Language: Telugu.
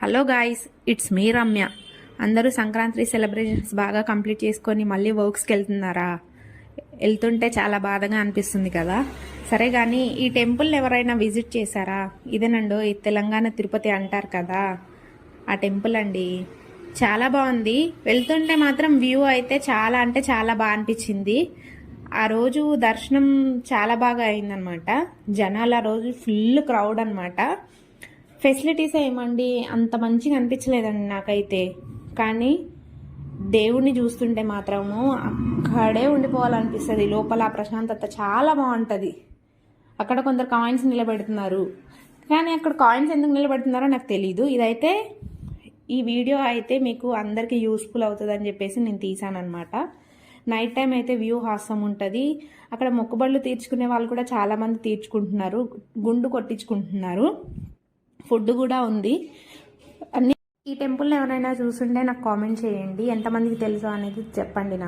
Hello guys, it's me Ramya. అందరూ సంక్రాంతి సెలబ్రేషన్స్ బాగా కంప్లీట్ చేసుకొని మళ్ళీ వర్క్స్కి వెళ్తున్నారా? వెళ్తుంటే చాలా బాధగా అనిపిస్తుంది కదా. సరే కానీ ఈ టెంపుల్ని ఎవరైనా విజిట్ చేశారా? ఇదేనండో ఈ తెలంగాణ తిరుపతి అంటారు కదా, ఆ టెంపుల్ అండి. చాలా బాగుంది. వెళ్తుంటే మాత్రం వ్యూ అయితే చాలా అంటే చాలా బాగా అనిపించింది. ఆ రోజు దర్శనం చాలా బాగా అయిందనమాట. జనాలు ఆ రోజు ఫుల్ క్రౌడ్ అనమాట. ఫెసిలిటీస్ ఏమండి అంత మంచిగా అనిపించలేదండి నాకైతే. కానీ దేవుణ్ణి చూస్తుంటే మాత్రము అక్కడే ఉండిపోవాలనిపిస్తుంది. లోపల ఆ ప్రశాంతత చాలా బాగుంటుంది. అక్కడ కొందరు కాయిన్స్ నిలబెడుతున్నారు, కానీ అక్కడ కాయిన్స్ ఎందుకు నిలబెడుతున్నారో నాకు తెలీదు. ఇదైతే ఈ వీడియో అయితే మీకు అందరికీ యూస్ఫుల్ అవుతుంది అని చెప్పేసి నేను తీసానమాట. నైట్ టైం అయితే వ్యూ హాసం ఉంటుంది. అక్కడ మొక్కుబళ్ళు తీర్చుకునే వాళ్ళు కూడా చాలామంది తీర్చుకుంటున్నారు, గుండు కొట్టించుకుంటున్నారు. ఫుడ్ కూడా ఉంది అన్ని. ఈ టెంపుల్ని ఎవరైనా చూసుంటే నాకు కామెంట్ చేయండి, ఎంతమందికి తెలుసు అనేది చెప్పండి నాకు.